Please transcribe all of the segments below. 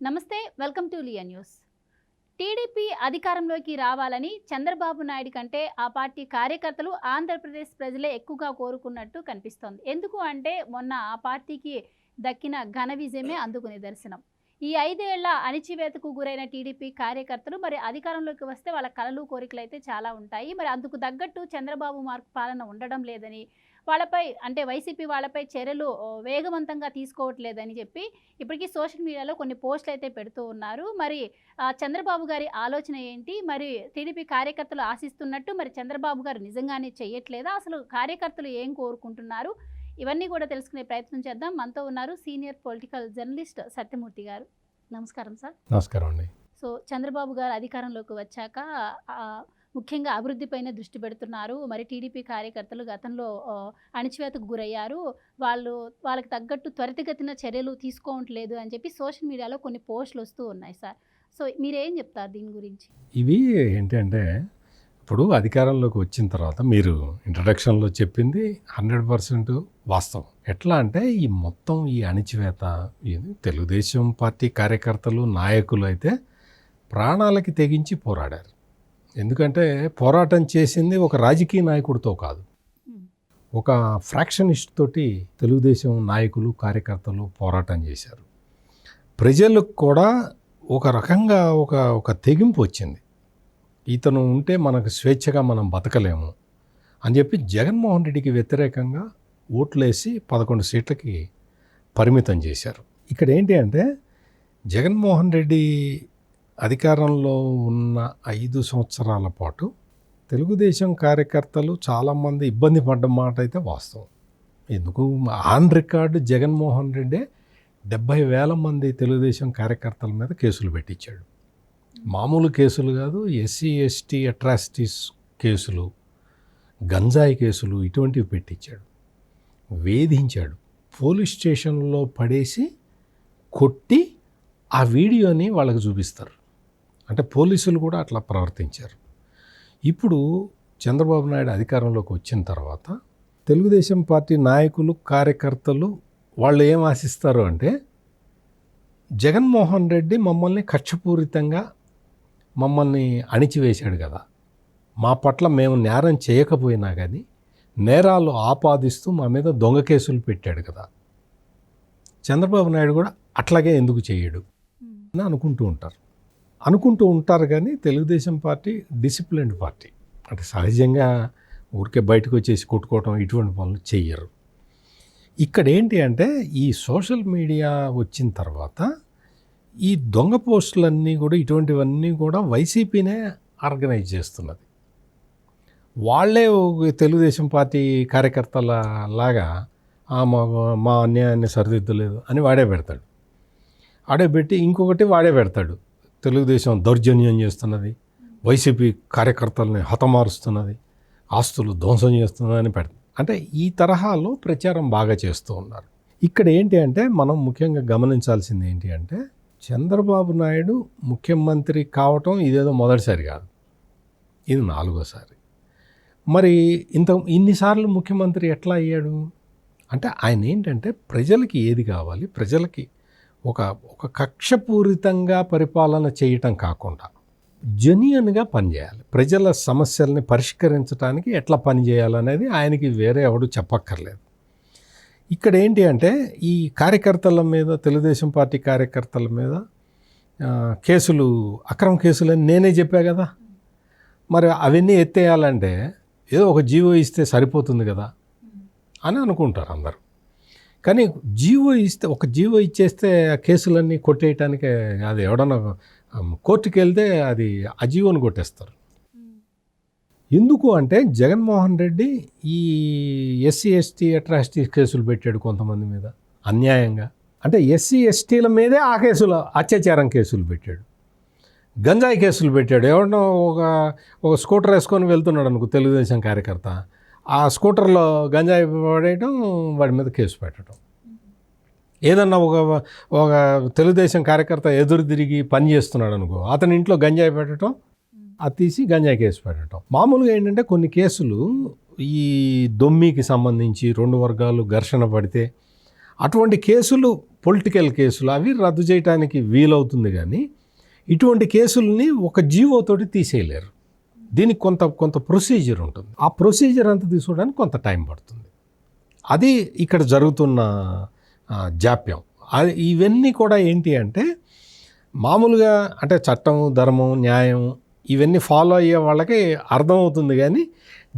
నమస్తే, welcome to Liya news. TDP అధికారంలోకి రావాలని చంద్రబాబు నాయుడు కంటే ఆ పార్టీ కార్యకర్తలు ఆంధ్రప్రదేశ్ ప్రజలే ఎక్కువగా కోరుకున్నట్టు కనిపిస్తోంది. ఎందుకు అంటే మొన్న ఆ పార్టీకి దక్కిన ఘన విజయమే అందుకు నిదర్శనం. ఈ 5 ఏళ్ల అణిచివేతకు గురైన టీడీపీ కార్యకర్తలు మరి అధికారంలోకి వస్తే వాళ్ళ కలలు కోరికలు అయితే చాలా ఉంటాయి. మరి అందుకు తగ్గట్టు చంద్రబాబు మార్క్ పాలన ఉండడం లేదని, వాళ్ళపై అంటే వైసీపీ వాళ్ళపై చర్యలు వేగవంతంగా తీసుకోవట్లేదని చెప్పి ఇప్పటికీ సోషల్ మీడియాలో కొన్ని పోస్టులు అయితే పెడుతూ ఉన్నారు. మరి చంద్రబాబు గారి ఆలోచన ఏంటి? మరి టీడీపీ కార్యకర్తలు ఆశిస్తున్నట్టు మరి చంద్రబాబు గారు నిజంగానే చెయ్యట్లేదా? అసలు కార్యకర్తలు ఏం కోరుకుంటున్నారు? ఇవన్నీ కూడా తెలుసుకునే ప్రయత్నం చేద్దాం. మనతో ఉన్నారు సీనియర్ పొలిటికల్ జర్నలిస్ట్ సత్యమూర్తి గారు. నమస్కారం సార్. నమస్కారం అండి. సో చంద్రబాబు గారు అధికారంలోకి వచ్చాక ముఖ్యంగా అభివృద్ధిపైనే దృష్టి పెడుతున్నారు. మరి టీడీపీ కార్యకర్తలు గతంలో అణిచివేతకు గురయ్యారు. వాళ్ళకి తగ్గట్టు త్వరితగతిన చర్యలు తీసుకోవట్లేదు అని చెప్పి సోషల్ మీడియాలో కొన్ని పోస్టులు వస్తూ ఉన్నాయి సార్. సో మీరేం చెప్తారు దీని గురించి? ఇవి ఏంటంటే ఇప్పుడు అధికారంలోకి వచ్చిన తర్వాత మీరు ఇంట్రడక్షన్లో చెప్పింది 100% వాస్తవం. ఎట్లా అంటే ఈ మొత్తం ఈ అణిచివేత తెలుగుదేశం పార్టీ కార్యకర్తలు నాయకులు అయితే ప్రాణాలకి తెగించి పోరాడారు. ఎందుకంటే పోరాటం చేసింది ఒక రాజకీయ నాయకుడితో కాదు, ఒక ఫ్రాక్షనిస్ట్ తోటి తెలుగుదేశం నాయకులు కార్యకర్తలు పోరాటం చేశారు. ప్రజలకు కూడా ఒక రకంగా ఒక తెగింపు వచ్చింది. ఇతను ఉంటే మనకు స్వేచ్ఛగా మనం బతకలేము అని చెప్పి జగన్మోహన్ రెడ్డికి వ్యతిరేకంగా ఓట్లేసి 11 సీట్లకి పరిమితం చేశారు. ఇక్కడ ఏంటి అంటే జగన్మోహన్ రెడ్డి అధికారంలో ఉన్న 5 సంవత్సరాల పాటు తెలుగుదేశం కార్యకర్తలు చాలామంది ఇబ్బంది పడ్డ మాట అయితే వాస్తవం. ఎందుకు ఆన్ రికార్డు జగన్మోహన్ రెడ్డి 70,000 మంది తెలుగుదేశం కార్యకర్తల మీద కేసులు పెట్టించాడు. మామూలు కేసులు కాదు, ఎస్సీ ఎస్టీ అట్రాసిటీస్ కేసులు, గంజాయి కేసులు ఇటువంటివి పెట్టించాడు, వేధించాడు, పోలీస్ స్టేషన్లో పడేసి కొట్టి ఆ వీడియోని వాళ్ళకు చూపిస్తారు. అంటే పోలీసులు కూడా అట్లా ప్రవర్తించారు. ఇప్పుడు చంద్రబాబు నాయుడు అధికారంలోకి వచ్చిన తర్వాత తెలుగుదేశం పార్టీ నాయకులు కార్యకర్తలు వాళ్ళు ఏం ఆశిస్తారు అంటే జగన్మోహన్ రెడ్డి మమ్మల్ని కక్షపూరితంగా మమ్మల్ని అణిచివేశాడు కదా, మా పట్ల మేము నేరం చేయకపోయినా కానీ నేరాలు ఆపాదిస్తూ మా మీద దొంగ కేసులు పెట్టాడు కదా, చంద్రబాబు నాయుడు కూడా అట్లాగే ఎందుకు చేయడు అని అనుకుంటూ ఉంటారు. కానీ తెలుగుదేశం పార్టీ డిసిప్లిన్డ్ పార్టీ. అంటే సహజంగా ఊరికే బయటకు వచ్చేసి కొట్టుకోవటం ఇటువంటి పనులు చెయ్యరు. ఇక్కడ ఏంటి అంటే ఈ సోషల్ మీడియా వచ్చిన తర్వాత ఈ దొంగ పోస్టులన్నీ కూడా ఇటువంటివన్నీ కూడా వైసీపీనే ఆర్గనైజ్ చేస్తున్నది. వాళ్ళే తెలుగుదేశం పార్టీ కార్యకర్తల లాగా మా అన్యాయాన్ని సరిదిద్దలేదు అని వాడే పెడతాడు. వాడే పెట్టి ఇంకొకటి వాడే పెడతాడు, తెలుగుదేశం దౌర్జన్యం చేస్తున్నది, వైసీపీ కార్యకర్తలని హతమారుస్తున్నది, ఆస్తులు ధ్వంసం చేస్తున్నది అని పెడతాడు. అంటే ఈ తరహాలో ప్రచారం బాగా చేస్తూ ఉన్నారు. ఇక్కడ ఏంటి అంటే మనం ముఖ్యంగా గమనించాల్సింది ఏంటి అంటే చంద్రబాబు నాయుడు ముఖ్యమంత్రి కావటం ఇదేదో మొదటిసారి కాదు, ఇది 4వసారి. మరి ఇన్నిసార్లు ముఖ్యమంత్రి ఎట్లా అయ్యాడు అంటే ఆయన ఏంటంటే ప్రజలకి ఏది కావాలి, ప్రజలకి ఒక కక్షపూరితంగా పరిపాలన చేయటం కాకుండా జెన్యూన్గా పనిచేయాలి, ప్రజల సమస్యల్ని పరిష్కరించడానికి ఎట్లా పనిచేయాలనేది ఆయనకి వేరే ఎవడు చెప్పక్కర్లేదు. ఇక్కడ ఏంటి అంటే ఈ కార్యకర్తల మీద, తెలుగుదేశం పార్టీ కార్యకర్తల మీద కేసులు, అక్రమ కేసులని నేనే చెప్పా కదా, మరి అవన్నీ ఎత్తేయాలంటే ఏదో ఒక జీవో ఇస్తే సరిపోతుంది కదా అని అనుకుంటారు అందరు. కానీ ఒక జీవో ఇచ్చేస్తే ఆ కేసులన్నీ కొట్టేయటానికి అది ఎవడన్నా కోర్టుకి వెళ్తే అది ఆ జీవోని కొట్టేస్తారు. ఎందుకు అంటే జగన్మోహన్ రెడ్డి ఈ ఎస్సీ ఎస్టీ అట్రాసిటీస్ కేసులు పెట్టాడు కొంతమంది మీద అన్యాయంగా. అంటే ఎస్సీ ఎస్టీల మీదే ఆ కేసులు, అత్యాచారం కేసులు పెట్టాడు, గంజాయి కేసులు పెట్టాడు. ఎవడో ఒక స్కూటర్ వేసుకొని వెళ్తున్నాడు అనుకో తెలుగుదేశం కార్యకర్త, ఆ స్కూటర్లో గంజాయి పడేయటం, వాడి మీద కేసు పెట్టడం. ఏదన్నా ఒక తెలుగుదేశం కార్యకర్త ఎదురు తిరిగి పని చేస్తున్నాడు అనుకో, అతని ఇంట్లో గంజాయి పెట్టడం, అది తీసి గంజాయి కేసు పెట్టడం. మామూలుగా ఏంటంటే కొన్ని కేసులు ఈ దొమ్మికి సంబంధించి 2 వర్గాలు ఘర్షణ పడితే అటువంటి కేసులు పొలిటికల్ కేసులు అవి రద్దు చేయడానికి వీలవుతుంది, కానీ ఇటువంటి కేసుల్ని ఒక జీవోతోటి తీసేయలేరు. దీనికి కొంత ప్రొసీజర్ ఉంటుంది. ఆ ప్రొసీజర్ అంతా తీసుకోవడానికి కొంత టైం పడుతుంది. అది ఇక్కడ జరుగుతున్న జాప్యం. ఇవన్నీ కూడా ఏంటి అంటే మామూలుగా అంటే చట్టం, ధర్మం, న్యాయం ఇవన్నీ ఫాలో అయ్యే వాళ్ళకి అర్థమవుతుంది, కానీ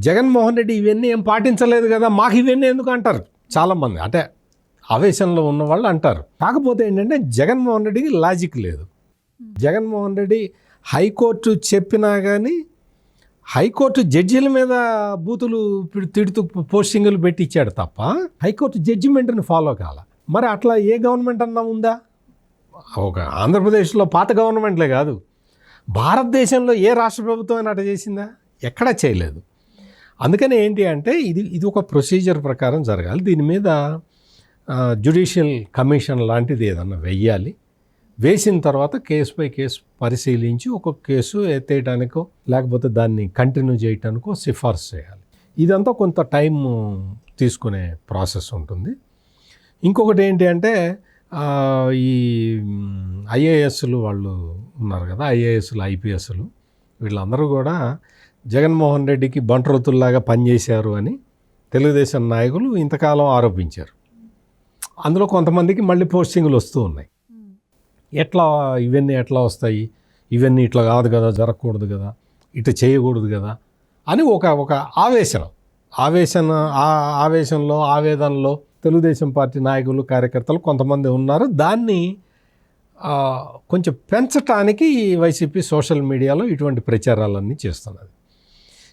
జగన్మోహన్ రెడ్డి ఇవన్నీ ఏం పాటించలేదు కదా, మాకు ఇవన్నీ ఎందుకు అంటారు చాలామంది. అంటే ఆవేశంలో ఉన్న వాళ్ళు అంటారు. కాకపోతే ఏంటంటే జగన్మోహన్ రెడ్డికి లాజిక్ లేదు. జగన్మోహన్ రెడ్డి హైకోర్టు చెప్పినా కానీ హైకోర్టు జడ్జీల మీద బూతులు తిడుతూ పోస్టింగులు పెట్టి ఇచ్చాడు తప్ప హైకోర్టు జడ్జిమెంట్ని ఫాలో కాల. మరి అట్లా ఏ గవర్నమెంట్ అన్నా ఉందా? ఒక ఆంధ్రప్రదేశ్లో పాత గవర్నమెంట్లే కాదు, భారతదేశంలో ఏ రాష్ట్ర ప్రభుత్వం అయినా అట్లా చేసిందా? ఎక్కడా చేయలేదు. అందుకని ఏంటి అంటే ఇది ఒక ప్రొసీజర్ ప్రకారం జరగాలి. దీని మీద జ్యుడిషియల్ కమిషన్ లాంటిది ఏదన్నా వెయ్యాలి. వేసిన తర్వాత కేసు బై కేసు పరిశీలించి ఒక్కొక్క కేసు ఎత్తేయడానికో లేకపోతే దాన్ని కంటిన్యూ చేయడానికో సిఫార్సు చేయాలి. ఇదంతా కొంత టైం తీసుకునే ప్రాసెస్ ఉంటుంది. ఇంకొకటి ఏంటి అంటే ఈ ఐఏఎస్లు వాళ్ళు ఉన్నారు కదా, ఐఏఎస్లు, ఐపీఎస్లు, వీళ్ళందరూ కూడా జగన్మోహన్ రెడ్డికి బంట్రోతుల్లాగా పనిచేశారు అని తెలుగుదేశం నాయకులు ఇంతకాలం ఆరోపించారు. అందులో కొంతమందికి మళ్ళీ పోస్టింగులు వస్తూ ఉన్నాయి. ఇవన్నీ ఎట్లా వస్తాయి, ఇవన్నీ ఇట్లా కాదు కదా, జరగకూడదు కదా, ఇట్లా చేయకూడదు కదా అని ఒక ఆవేశంలో ఆవేదనలో తెలుగుదేశం పార్టీ నాయకులు, కార్యకర్తలు కొంతమంది ఉన్నారు. దాన్ని కొంచెం పెంచటానికి వైసీపీ సోషల్ మీడియాలో ఇటువంటి ప్రచారాలన్నీ చేస్తున్నది.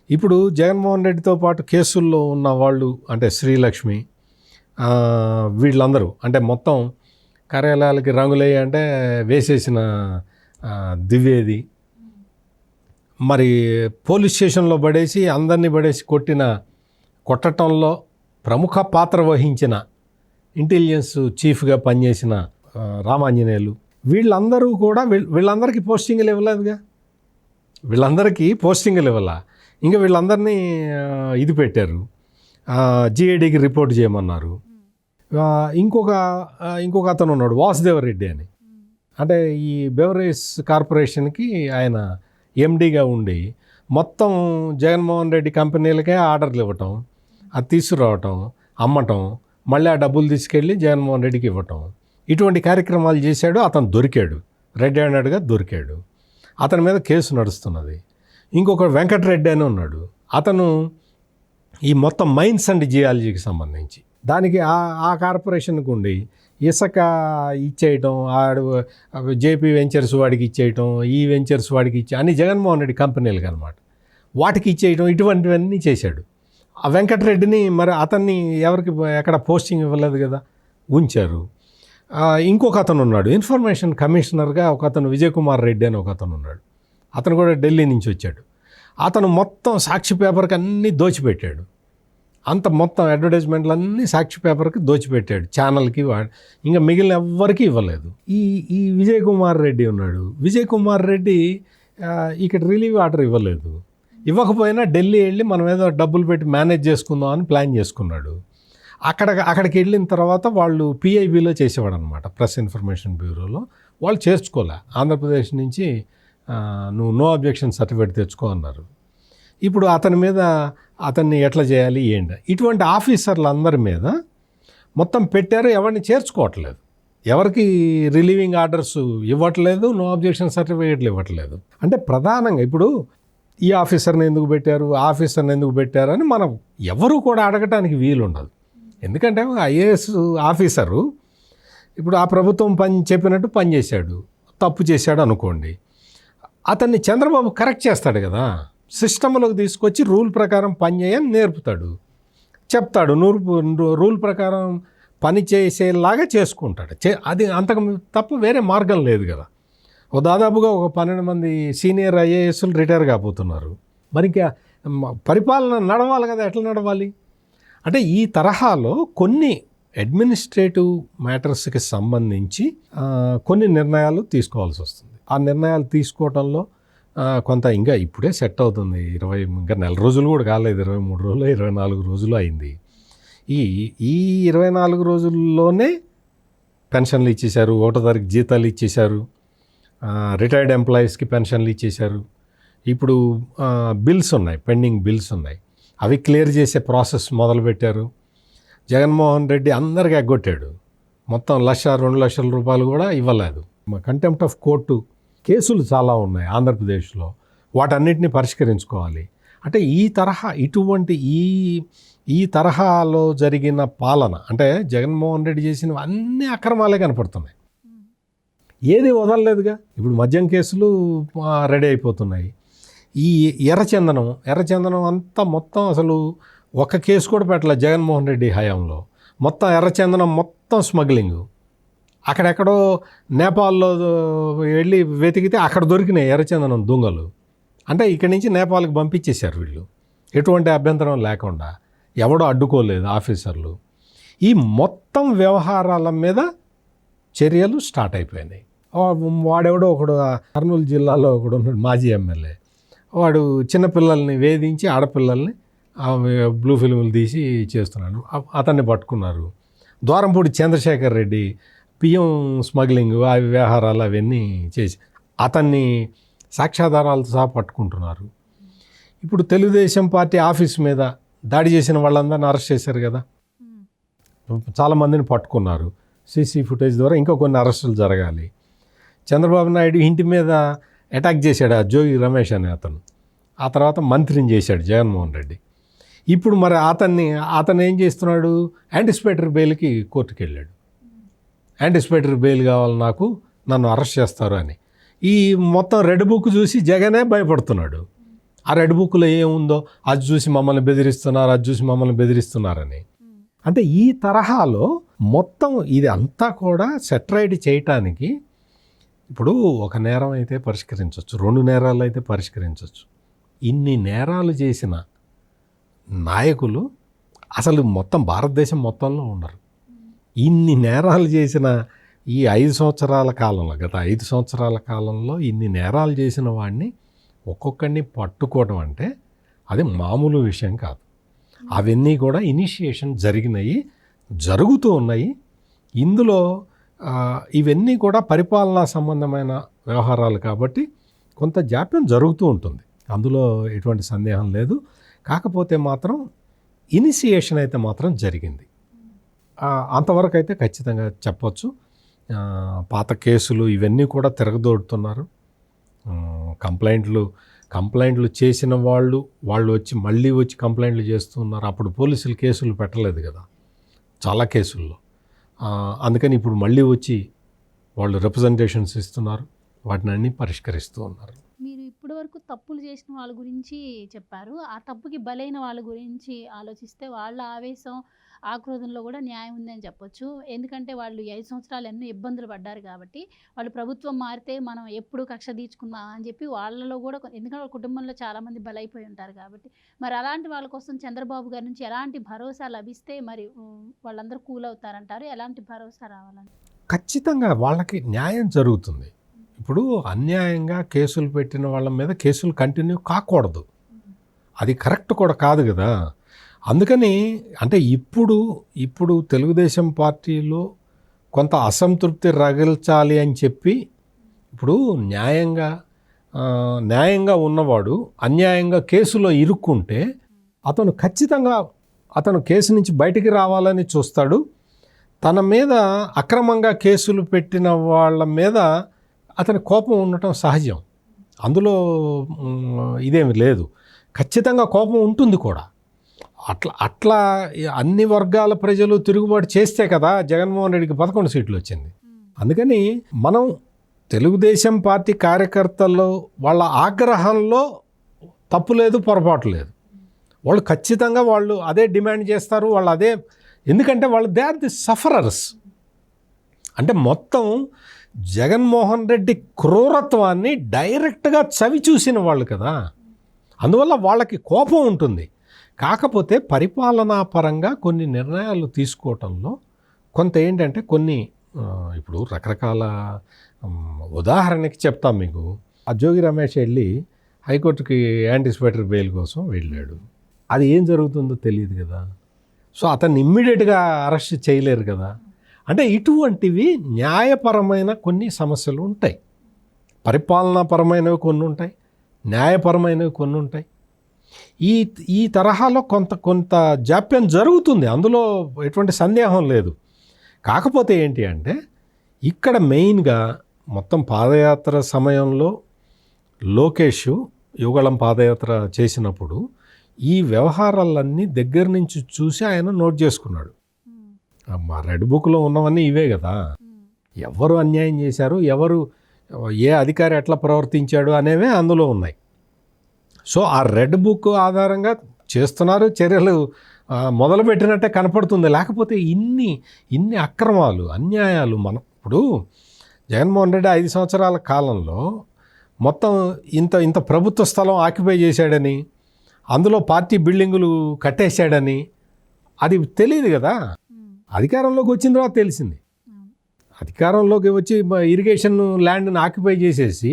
ఇప్పుడు జగన్మోహన్ రెడ్డితో పాటు కేసుల్లో ఉన్న వాళ్ళు అంటే శ్రీలక్ష్మి, వీళ్ళందరూ అంటే మొత్తం కార్యాలయాలకి రంగులేయి అంటే వేసేసిన దివ్యేది, మరి పోలీస్ స్టేషన్లో అందరినీ పడేసి కొట్టడంలో ప్రముఖ పాత్ర వహించిన ఇంటెలిజెన్స్ చీఫ్గా పనిచేసిన రామాంజనేయులు, వీళ్ళందరికీ పోస్టింగ్లు ఇవ్వలేదుగా. వీళ్ళందరికీ పోస్టింగ్లు ఇవ్వాల. ఇంకా వీళ్ళందరినీ ఇది పెట్టారు, జిఐడికి రిపోర్ట్ చేయమన్నారు. ఇంకొక అతను ఉన్నాడు వాసుదేవరెడ్డి అని, అంటే ఈ బెవరేజ్ కార్పొరేషన్కి ఆయన ఎండీగా ఉండి మొత్తం జగన్మోహన్ రెడ్డి కంపెనీలకే ఆర్డర్లు ఇవ్వటం, అది తీసుకురావటం, అమ్మటం, మళ్ళీ ఆ డబ్బులు తీసుకెళ్ళి జగన్మోహన్ రెడ్డికి ఇవ్వటం, ఇటువంటి కార్యక్రమాలు చేశాడు. అతను దొరికాడు, రెడ్ హ్యాండెడ్గా దొరికాడు. అతని మీద కేసు నడుస్తున్నది. ఇంకొక వెంకటరెడ్డి అని ఉన్నాడు, అతను ఈ మొత్తం మైన్స్ అండ్ జియాలజీకి సంబంధించి దానికి ఆ కార్పొరేషన్కి ఉండి ఇసుక ఇచ్చేయటం, జేపీ వెంచర్స్ వాడికి ఇచ్చేయటం, ఈ వెంచర్స్ వాడికి అన్ని జగన్మోహన్ రెడ్డి కంపెనీలకు అనమాట, వాటికి ఇచ్చేయటం, ఇటువంటివన్నీ చేశాడు. ఆ వెంకటరెడ్డిని మరి అతన్ని ఎక్కడ పోస్టింగ్ ఇవ్వలేదు కదా, ఉంచారు. ఇంకొక అతను ఉన్నాడు ఇన్ఫర్మేషన్ కమిషనర్గా, ఒక అతను విజయ్ కుమార్ రెడ్డి అని ఒక అతను ఉన్నాడు. అతను కూడా ఢిల్లీ నుంచి వచ్చాడు. అతను మొత్తం సాక్షి పేపర్కి అన్నీ దోచిపెట్టాడు. మొత్తం అడ్వర్టైజ్మెంట్లన్నీ సాక్షి పేపర్కి దోచిపెట్టాడు, ఛానల్కి. ఇంకా మిగిలిన ఎవ్వరికీ ఇవ్వలేదు. ఈ విజయ్ కుమార్ రెడ్డి ఉన్నాడు. విజయ్ కుమార్ రెడ్డి ఇక్కడ రిలీవ్ ఆర్డర్ ఇవ్వలేదు. ఇవ్వకపోయినా ఢిల్లీ వెళ్ళి మనం ఏదో డబ్బులు పెట్టి మేనేజ్ చేసుకుందాం అని ప్లాన్ చేసుకున్నాడు. అక్కడికి వెళ్ళిన తర్వాత వాళ్ళు పిఐబిలో చేసేవాడు అనమాట, ప్రెస్ ఇన్ఫర్మేషన్ బ్యూరోలో. వాళ్ళు చేర్చుకోలే, ఆంధ్రప్రదేశ్ నుంచి నువ్వు నో అబ్జెక్షన్ సర్టిఫికేట్ తెచ్చుకో అన్నారు. ఇప్పుడు అతన్ని ఎట్లా చేయాలి ఏంటి, ఇటువంటి ఆఫీసర్లందరి మీద మొత్తం పెట్టారు. ఎవరిని చేర్చుకోవట్లేదు, ఎవరికి రిలీవింగ్ ఆర్డర్స్ ఇవ్వట్లేదు, నో అబ్జెక్షన్ సర్టిఫికేట్లు ఇవ్వట్లేదు. అంటే ప్రధానంగా ఇప్పుడు ఈ ఆఫీసర్ని ఎందుకు పెట్టారు, ఆ ఆఫీసర్ని ఎందుకు పెట్టారు అని మనం ఎవరు కూడా అడగటానికి వీలుండదు. ఎందుకంటే ఐఏఎస్ ఆఫీసరు ఇప్పుడు ఆ ప్రభుత్వం చెప్పినట్టు పనిచేశాడు, తప్పు చేశాడు అనుకోండి, అతన్ని చంద్రబాబు కరెక్ట్ చేస్తాడు కదా, సిస్టంలోకి తీసుకొచ్చి రూల్ ప్రకారం పని చేయని నేర్పుతాడు, చెప్తాడు, రూల్ ప్రకారం పని చేసేలాగా చేసుకుంటాడు. అది అంతకు తప్ప వేరే మార్గం లేదు కదా. దాదాపుగా ఒక 12 మంది సీనియర్ ఐఏఎస్లు రిటైర్ కాబోతున్నారు. మరి ఇంకా పరిపాలన నడవాలి కదా, ఎట్లా నడవాలి అంటే ఈ తరహాలో కొన్ని అడ్మినిస్ట్రేటివ్ మ్యాటర్స్కి సంబంధించి కొన్ని నిర్ణయాలు తీసుకోవాల్సి వస్తుంది. ఆ నిర్ణయాలు తీసుకోవడంలో కొంత ఇంకా ఇప్పుడే సెట్ అవుతుంది. ఇంకా నెల రోజులు కూడా కాలేదు, 23 రోజులు 24 రోజులు అయింది. ఈ ఈ 24 రోజుల్లోనే పెన్షన్లు ఇచ్చేశారు, 1వ తారీఖు జీతాలు ఇచ్చేశారు, రిటైర్డ్ ఎంప్లాయీస్కి పెన్షన్లు ఇచ్చేశారు. ఇప్పుడు బిల్స్ ఉన్నాయి, పెండింగ్ బిల్స్ ఉన్నాయి, అవి క్లియర్ చేసే ప్రాసెస్ మొదలుపెట్టారు. జగన్మోహన్ రెడ్డి అందరికీ ఎగ్గొట్టాడు. మొత్తం 1,00,000, 2,00,000 రూపాయలు కూడా ఇవ్వలేదు. కంటెంప్ట్ ఆఫ్ కోర్టు కేసులు చాలా ఉన్నాయి ఆంధ్రప్రదేశ్లో, వాటన్నిటిని పరిష్కరించుకోవాలి. అంటే ఇటువంటి ఈ తరహాలో జరిగిన పాలన, అంటే జగన్మోహన్ రెడ్డి చేసినవి అన్ని అక్రమాలే కనపడుతున్నాయి, ఏది వదలలేదుగా. ఇప్పుడు మద్యం కేసులు రెడీ అయిపోతున్నాయి. ఈ ఎర్రచందనం అంతా మొత్తం అసలు ఒక కేసు కూడా పెట్టలేదు జగన్మోహన్ రెడ్డి హయాంలో. మొత్తం ఎర్రచందనం మొత్తం స్మగ్లింగు. అక్కడెక్కడో నేపాల్లో వెళ్ళి వెతికితే అక్కడ దొరికినాయి ఎర్రచందనం దొంగలు. అంటే ఇక్కడి నుంచి నేపాల్కి పంపించేశారు వీళ్ళు, ఎటువంటి అభ్యంతరం లేకుండా, ఎవడో అడ్డుకోలేదు ఆఫీసర్లు. ఈ మొత్తం వ్యవహారాల మీద చర్యలు స్టార్ట్ అయిపోయినాయి. వాడెవడో ఒకడు కర్నూలు జిల్లాలో ఒకడు ఉన్నాడు, మాజీ ఎమ్మెల్యే, వాడు చిన్నపిల్లల్ని వేధించి ఆడపిల్లల్ని బ్లూ ఫిల్ములు తీసి చేస్తున్నాడు, అతన్ని పట్టుకున్నారు. ద్వారంపూడి చంద్రశేఖర్ రెడ్డి పిఎం స్మగ్లింగ్ ఆ వ్యవహారాలు అవన్నీ చేసి అతన్ని సాక్ష్యాధారాలతో సహా పట్టుకుంటున్నారు. ఇప్పుడు తెలుగుదేశం పార్టీ ఆఫీస్ మీద దాడి చేసిన వాళ్ళందరినీ అరెస్ట్ చేశారు కదా, చాలామందిని పట్టుకున్నారు. సీసీ ఫుటేజ్ ద్వారా ఇంకా కొన్ని అరెస్టులు జరగాలి. చంద్రబాబు నాయుడు ఇంటి మీద అటాక్ చేశాడు ఆ జోగి రమేష్ అనే అతను, ఆ తర్వాత మంత్రిని చేశాడు జగన్మోహన్ రెడ్డి. ఇప్పుడు మరి అతను ఏం చేస్తున్నాడు, యాంటిసిపేటరీ బెయిల్కి కోర్టుకు వెళ్ళాడు. యాంటిసిపేటరీ బెయిల్ కావాలి నాకు, నన్ను అరెస్ట్ చేస్తారు అని. ఈ మొత్తం రెడ్ బుక్ చూసి జగనే భయపడుతున్నాడు. ఆ రెడ్ బుక్లో ఏముందో అది చూసి మమ్మల్ని బెదిరిస్తున్నారని. అంటే ఈ తరహాలో మొత్తం ఇది అంతా కూడా సెటరైడ్ చేయటానికి ఇప్పుడు ఒక నేరం అయితే పరిష్కరించవచ్చు, 2 నేరాలు అయితే పరిష్కరించవచ్చు. ఇన్ని నేరాలు చేసిన నాయకులు అసలు మొత్తం భారతదేశం మొత్తంలో ఉండరు. ఇన్ని నేరాలు చేసిన ఈ 5 సంవత్సరాల కాలంలో, గత 5 సంవత్సరాల కాలంలో ఇన్ని నేరాలు చేసిన వాడిని ఒక్కొక్కడిని పట్టుకోవడం అంటే అది మామూలు విషయం కాదు. అవన్నీ కూడా ఇనిషియేషన్ జరుగుతూ ఉన్నాయి. ఇందులో ఇవన్నీ కూడా పరిపాలనా సంబంధమైన వ్యవహారాలు కాబట్టి కొంత జాప్యం జరుగుతూ ఉంటుంది, అందులో ఎటువంటి సందేహం లేదు. కాకపోతే మాత్రం ఇనిషియేషన్ అయితే మాత్రం జరిగింది, అంతవరకు అయితే ఖచ్చితంగా చెప్పొచ్చు. పాత కేసులు ఇవన్నీ కూడా తిరగదోడుతున్నారు. కంప్లైంట్లు చేసిన వాళ్ళు మళ్ళీ వచ్చి కంప్లైంట్లు చేస్తున్నారు. అప్పుడు పోలీసులు కేసులు పెట్టలేదు కదా చాలా కేసుల్లో, అందుకని ఇప్పుడు మళ్ళీ వచ్చి వాళ్ళు రిప్రజెంటేషన్స్ ఇస్తున్నారు, వాటిని అన్నీ పరిష్కరిస్తూ ఉన్నారు. మీరు ఇప్పటివరకు తప్పులు చేసిన వాళ్ళ గురించి చెప్పారు. ఆ తప్పుకి బలైన వాళ్ళ గురించి ఆలోచిస్తే వాళ్ళ ఆవేశం, ఆక్రోధంలో కూడా న్యాయం ఉందని చెప్పొచ్చు. ఎందుకంటే వాళ్ళు 5 సంవత్సరాలు ఎన్నో ఇబ్బందులు పడ్డారు కాబట్టి, వాళ్ళు ప్రభుత్వం మారితే మనం ఎప్పుడు కక్ష తీర్చుకుందాం అని చెప్పి వాళ్ళలో కూడా ఎందుకంటే వాళ్ళ కుటుంబంలో చాలామంది బలైపోయి ఉంటారు కాబట్టి, మరి అలాంటి వాళ్ళ కోసం చంద్రబాబు గారి నుంచి ఎలాంటి భరోసా లభిస్తే మరి వాళ్ళందరూ కూల్ అవుతారంటారు? ఎలాంటి భరోసా రావాలని? ఖచ్చితంగా వాళ్ళకి న్యాయం జరుగుతుంది. ఇప్పుడు అన్యాయంగా కేసులు పెట్టిన వాళ్ళ మీద కేసులు కంటిన్యూ కాకూడదు, అది కరెక్ట్ కూడా కాదు కదా. అందుకని అంటే ఇప్పుడు తెలుగుదేశం పార్టీలో కొంత అసంతృప్తి రగిల్చాలి అని చెప్పి ఇప్పుడు న్యాయంగా ఉన్నవాడు అన్యాయంగా కేసులో ఇరుక్కుంటే అతను ఖచ్చితంగా కేసు నుంచి బయటికి రావాలని చూస్తాడు. తన మీద అక్రమంగా కేసులు పెట్టిన వాళ్ళ మీద అతని కోపం ఉండటం సహజం, అందులో ఇదేమి లేదు. ఖచ్చితంగా కోపం ఉంటుంది కూడా. అట్లా అన్ని వర్గాల ప్రజలు తిరుగుబాటు చేస్తే కదా జగన్మోహన్ రెడ్డికి 11 సీట్లు వచ్చింది. అందుకని మనం తెలుగుదేశం పార్టీ కార్యకర్తల్లో వాళ్ళ ఆగ్రహంలో తప్పు లేదు, పొరపాటు లేదు. వాళ్ళు ఖచ్చితంగా అదే డిమాండ్ చేస్తారు, ఎందుకంటే దే ఆర్ ది సఫరర్స్. అంటే మొత్తం జగన్మోహన్ రెడ్డి క్రూరత్వాన్ని డైరెక్ట్గా చవి చూసిన వాళ్ళు కదా, అందువల్ల వాళ్ళకి కోపం ఉంటుంది. కాకపోతే పరిపాలనా పరంగా కొన్ని నిర్ణయాలు తీసుకోవటంలో కొంత ఏంటంటే ఇప్పుడు రకరకాల ఉదాహరణకి చెప్తాం మీకు. ఆ జోగి రమేష్ వెళ్ళి హైకోర్టుకి యాంటిసిపేటరీ బెయిల్ కోసం వెళ్ళాడు, అది ఏం జరుగుతుందో తెలియదు కదా. సో అతన్ని ఇమ్మీడియట్గా అరెస్ట్ చేయలేరు కదా. అంటే ఇటువంటివి న్యాయపరమైన కొన్ని సమస్యలు ఉంటాయి, పరిపాలనాపరమైనవి కొన్ని ఉంటాయి, న్యాయపరమైనవి కొన్ని ఉంటాయి. ఈ తరహాలో కొంత జాప్యం జరుగుతుంది, అందులో ఎటువంటి సందేహం లేదు. కాకపోతే ఏంటి అంటే ఇక్కడ మెయిన్గా మొత్తం పాదయాత్ర సమయంలో లోకేష్ యుగళం పాదయాత్ర చేసినప్పుడు ఈ వ్యవహారాలన్నీ దగ్గర నుంచి చూసి ఆయన నోట్ చేసుకున్నాడు. మా రెడ్ బుక్లో ఉన్నవన్నీ ఇవే కదా, ఎవరు అన్యాయం చేశారు, ఏ అధికారి ఎట్లా ప్రవర్తించాడు అనేవే అందులో ఉన్నాయి. సో ఆ రెడ్ బుక్ ఆధారంగా చేస్తున్నారు, చర్యలు మొదలుపెట్టినట్టే కనపడుతుంది. లేకపోతే ఇన్ని అక్రమాలు అన్యాయాలు మనం ఇప్పుడు జగన్మోహన్ రెడ్డి 5 సంవత్సరాల కాలంలో మొత్తం ఇంత ప్రభుత్వ స్థలం ఆక్యుపై చేశాడని, అందులో పార్టీ బిల్డింగులు కట్టేశాడని అది తెలియదు కదా. అధికారంలోకి వచ్చిన తర్వాత తెలిసింది. అధికారంలోకి వచ్చి ఇరిగేషన్ ల్యాండ్ని ఆక్యుపై చేసేసి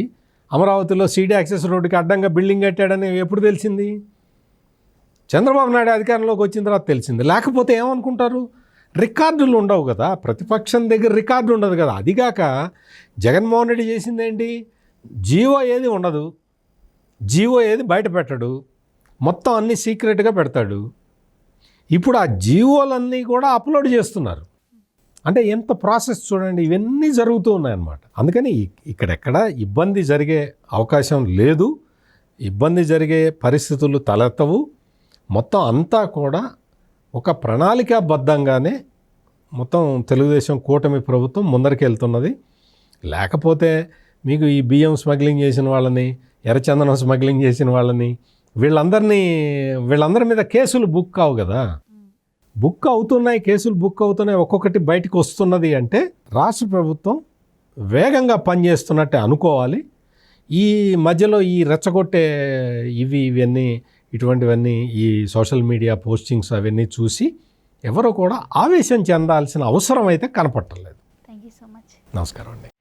అమరావతిలో సీడీ యాక్సెస్ రోడ్డుకి అడ్డంగా బిల్డింగ్ కట్టాడని ఎప్పుడు తెలిసింది? చంద్రబాబు నాయుడు అధికారంలోకి వచ్చిన తర్వాత తెలిసింది. లేకపోతే ఏమనుకుంటారు, రికార్డులు ఉండవు కదా, ప్రతిపక్షం దగ్గర రికార్డు ఉండదు కదా. అదిగాక జగన్మోహన్ రెడ్డి చేసింది ఏంటి, జీవో ఏది ఉండదు, జీవో ఏది బయట పెట్టడు, మొత్తం అన్నీ సీక్రెట్గా పెడతాడు. ఇప్పుడు ఆ జీవోలన్నీ కూడా అప్లోడ్ చేస్తున్నారు. అంటే ఎంత ప్రాసెస్ చూడండి, ఇవన్నీ జరుగుతూ ఉన్నాయన్నమాట. అందుకని ఇక్కడెక్కడ ఇబ్బంది జరిగే అవకాశం లేదు, ఇబ్బంది జరిగే పరిస్థితులు తలెత్తవు. మొత్తం అంతా కూడా ఒక ప్రణాళికాబద్ధంగానే మొత్తం తెలుగుదేశం కూటమి ప్రభుత్వం ముందరికి వెళ్తున్నది. లేకపోతే మీకు ఈ బియ్యం స్మగ్లింగ్ చేసిన వాళ్ళని, ఎర్రచందనం స్మగ్లింగ్ చేసిన వాళ్ళని, వీళ్ళందరి మీద కేసులు బుక్ కావు కదా. బుక్ అవుతున్నాయి, కేసులు బుక్ అవుతున్నాయి, ఒక్కొక్కటి బయటకు వస్తున్నది అంటే రాష్ట్ర ప్రభుత్వం వేగంగా పనిచేస్తున్నట్టే అనుకోవాలి. ఈ మధ్యలో ఈ రెచ్చగొట్టే ఇవన్నీ ఇటువంటివన్నీ ఈ సోషల్ మీడియా పోస్టింగ్స్ అవన్నీ చూసి ఎవరో కూడా ఆవేశం చెందాల్సిన అవసరం అయితే కనపట్టలేదు. Thank you so much. నమస్కారం అండి.